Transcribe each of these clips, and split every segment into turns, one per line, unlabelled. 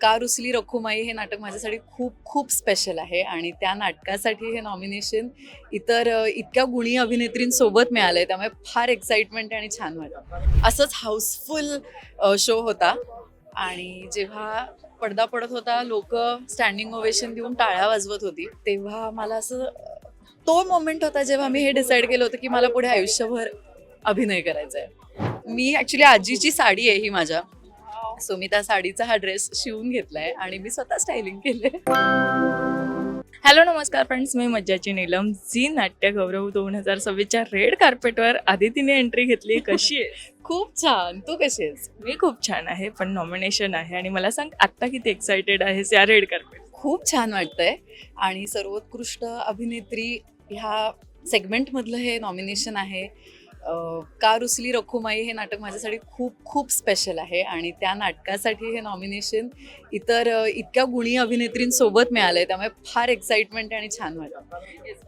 का रुसली रखुमाई हे नाटक माझ्यासाठी खूप खूप स्पेशल आहे आणि त्या नाटकासाठी हे नॉमिनेशन इतक्या गुणी अभिनेत्रींसोबत मिळालंय, त्यामुळे फार एक्साइटमेंट आणि छान वाटलं. असंच हाऊसफुल शो होता आणि जेव्हा पडदा पडत होता, लोक स्टँडिंग ओवेशन देऊन टाळ्या वाजवत होती, तेव्हा मला असं तो मोमेंट होता जेव्हा मी हे डिसाईड केलं होतं की मला पुढे आयुष्यभर अभिनय करायचा आहे. मी ॲक्च्युली आजीची साडी आहे ही माझ्या, सो मी त्या साडीचा हा ड्रेस शिवून घेतलाय आणि मी स्वतः स्टायलिंग केले.
हॅलो नमस्कार फ्रेंड्स, मी मज्जाची नीलम. झी नाट्य गौरव 2026च्या रेड कार्पेटवर आदितीने एंट्री घेतली. कशी आहे?
खूप छान. तू कशी आहेस?
मी खूप छान आहे, पण नॉमिनेशन आहे आणि मला सांग आत्ता किती एक्साइटेड आहेस या रेड कार्पेट?
खूप छान वाटतंय आणि सर्वोत्कृष्ट अभिनेत्री ह्या सेगमेंटमधलं हे नॉमिनेशन आहे. का रुसली रखुमाई हे नाटक माझ्यासाठी खूप खूप स्पेशल आहे आणि त्या नाटकासाठी हे नॉमिनेशन इतक्या गुणी अभिनेत्रींसोबत मिळालंय, त्यामुळे फार एक्साइटमेंट आणि छान वाटतं.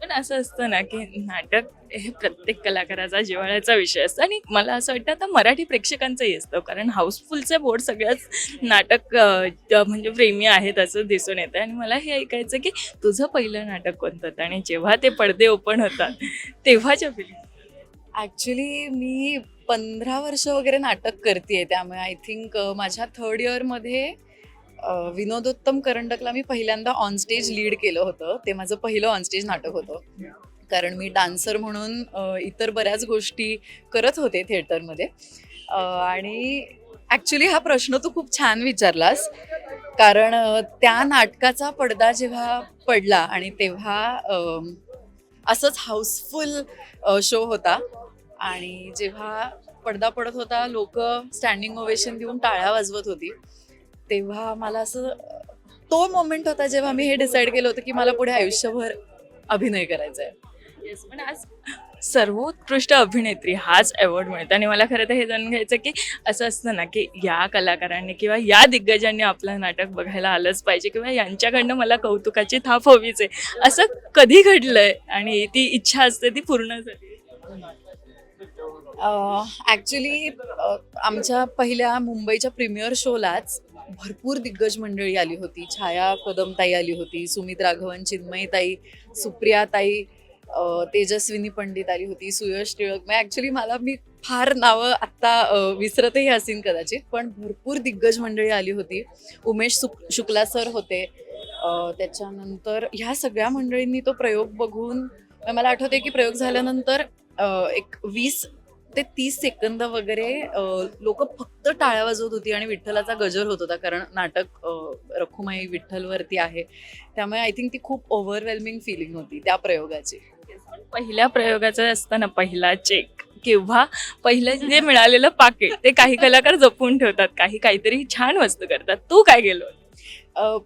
पण असं असतं ना की नाटक हे प्रत्येक कलाकाराचा जिव्हाळ्याचा विषय असतो आणि मला असं वाटतं आता मराठी प्रेक्षकांचंही असतं, कारण हाऊसफुलचे बोर्ड सगळ्याच नाटक म्हणजे प्रेमी आहेत असं दिसून येतं. आणि मला हे ऐकायचं की तुझं पहिलं नाटक कोणतं होतं आणि जेव्हा ते पडदे ओपन होतात तेव्हाच्या फिलिंग.
ॲक्च्युली मी 15 वर्ष वगैरे नाटक करते, त्यामुळे आय थिंक माझ्या थर्ड इयरमध्ये विनोदोत्तम करंडकला मी पहिल्यांदा ऑन स्टेज लीड केलं होतं. ते माझं पहिलं ऑन स्टेज नाटक होतं, कारण मी डान्सर म्हणून इतर बऱ्याच गोष्टी करत होते थिएटरमध्ये. आणि ॲक्च्युली हा प्रश्न तू खूप छान विचारलास, कारण त्या नाटकाचा पडदा जेव्हा पडला आणि तेव्हा असंच हाऊसफुल शो होता आणि जेव्हा पडदा पडत होता, लोक स्टँडिंग ओवेशन देऊन टाळ्या वाजवत होती, तेव्हा मला असं तो मोमेंट होता जेव्हा मी हे डिसाईड केलं होतं की मला पुढे आयुष्यभर अभिनय करायचा आहे.
येस, पण आज सर्वोत्कृष्ट अभिनेत्री हाच अवॉर्ड मिळतो आणि मला खरं तर हे जाणून घ्यायचं की असं असतं ना की या कलाकारांनी किंवा या दिग्गजांनी आपलं नाटक बघायला आलंच पाहिजे किंवा यांच्याकडनं मला कौतुकाची थाप हवीच आहे, असं कधी घडलंय आणि ती इच्छा असते ती पूर्ण झाली?
ॲक्च्युली आमच्या पहिल्या मुंबईच्या प्रीमियर शोलाच भरपूर दिग्गज मंडळी आली होती. छाया कदमताई आली होती, सुमित राघवन, चिन्मयताई, सुप्रियाताई, तेजस्विनी पंडित आली होती, सुयश टिळक. मग ॲक्च्युली मी फार नावं आत्ता विसरतही असेन कदाचित, पण भरपूर दिग्गज मंडळी आली होती. उमेश शुक्ला सर होते. त्याच्यानंतर ह्या सगळ्या मंडळींनी तो प्रयोग बघून मला आठवते की प्रयोग झाल्यानंतर एक 20 ते 30 सेकंद वगैरे लोक फक्त टाळ्या वाजवत होती आणि विठ्ठलाचा गजर होत होता, कारण नाटक रखुमाई विठ्ठलवरती आहे, त्यामुळे आय थिंक ती खूप ओव्हरवेल्मिंग फिलिंग होती त्या प्रयोगाची.
पहिल्या प्रयोगाचं असतं ना पहिला चेक किंवा पहिलं जे मिळालेलं पाकिट, ते काही कलाकार जपून ठेवतात, काही काहीतरी छान वस्तू करतात. तू काय केलं?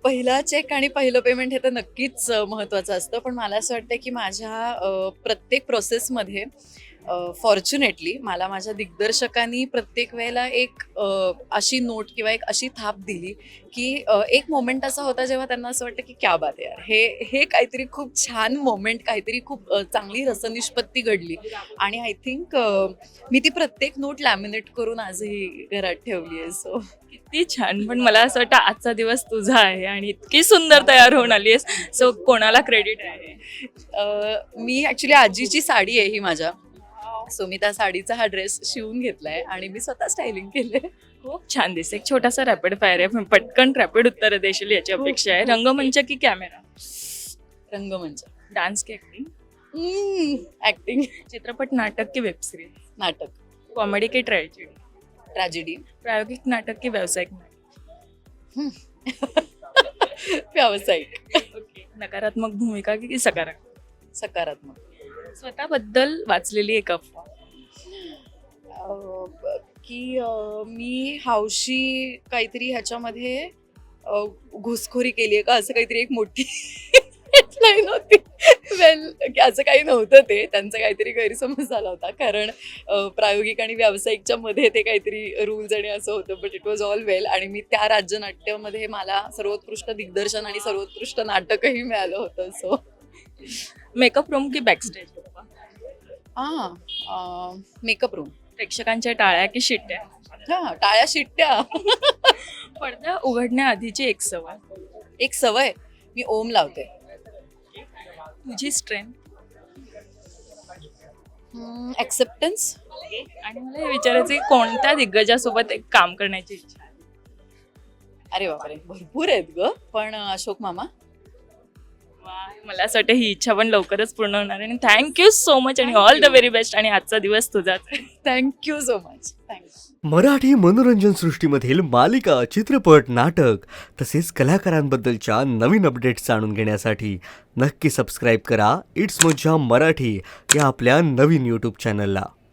पहिला चेक आणि पहिलं पेमेंट हे तर नक्कीच महत्त्वाचं असतं, पण मला असं वाटतं की माझ्या प्रत्येक प्रोसेसमध्ये फॉर्च्युनेटली मला माझ्या दिग्दर्शकांनी प्रत्येक वेळेला एक अशी नोट किंवा एक अशी थाप दिली की एक मोमेंट असा होता जेव्हा त्यांना असं वाटतं की क्या बात आहे यार, हे काहीतरी खूप छान मोमेंट, काहीतरी खूप चांगली रसनिष्पत्ती घडली. आणि आय थिंक मी ती प्रत्येक नोट लॅमिनेट करून आजही घरात ठेवली आहे. सो
किती छान. पण मला असं वाटतं आजचा दिवस तुझा आहे आणि इतकी सुंदर तयार होऊन आली आहेस, सो कोणाला क्रेडिट आहे?
मी ॲक्च्युली आजीची साडी आहे ही माझ्या, सो मी त्या साडीचा हा ड्रेस शिवून घेतलाय आणि मी स्वतः स्टायलिंग केले.
खूप छान दिसते. एक छोटासा रॅपिड फायर आहे, पटकन रॅपिड उत्तर देशील याची अपेक्षा आहे. रंगमंच की कॅमेरा?
रंगमंच.
डान्स की ऍक्टिंग?
ऍक्टिंग.
चित्रपट, नाटक की वेब सिरीज?
नाटक.
कॉमेडी की ट्रॅजेडी?
ट्रॅजेडी.
प्रायोगिक नाटक की व्यावसायिक नाटक?
व्यावसायिक.
ओके. नकारात्मक भूमिका की सकारात्मक?
सकारात्मक.
स्वतःबद्दल वाचलेली एक अफवा?
की मी हौशी काहीतरी ह्याच्यामध्ये घुसखोरी केली आहे का, असं काहीतरी एक मोठी हेडलाईन होती. असं काही नव्हतं, ते त्यांचा काहीतरी गैरसमज झाला होता, कारण प्रायोगिक आणि व्यावसायिकच्या मध्ये ते काहीतरी रूल्स आणि असं होतं, बट इट वॉज ऑल वेल. आणि मी त्या राज्यनाट्यामध्ये मला सर्वोत्कृष्ट दिग्दर्शन आणि सर्वोत्कृष्ट नाटकही मिळालं होतं. सो
मेकअप रूम की बॅकस्टेज?
Makeup room.
प्रेक्षकांच्या टाळ्या की शिट्ट्या?
टाळ्या शिट्ट्या.
पडदा उघडण्याआधीची एक सवय.
एक सवय, मी ओम लावते.
तुझी स्ट्रेंथ.
ॲक्सेप्टन्स.
आणि मला हे विचारायचं की कोणत्या दिग्गजासोबत एक काम करण्याची इच्छा आहे?
अरे बापरे, भरपूर आहेत ग, पण अशोक मामा.
वा, मला असं वाटतं ही इच्छा पण लवकरच पूर्ण होणार आहे. आणि थँक्यू सो मच आणि ऑल द व्हेरी बेस्ट. आणि आजचा दिवस तुझाच आहे.
Thank you so much. Thank you.
Marathi मनोरंजन सृष्टीमधील मालिका, चित्रपट, नाटक तसेच कलाकारांबद्दलच्या नवीन अपडेट्स जाणून घेण्यासाठी नक्की सबस्क्राईब करा इट्स मज्जा मराठी या आपल्या नवीन यूट्यूब चॅनलला.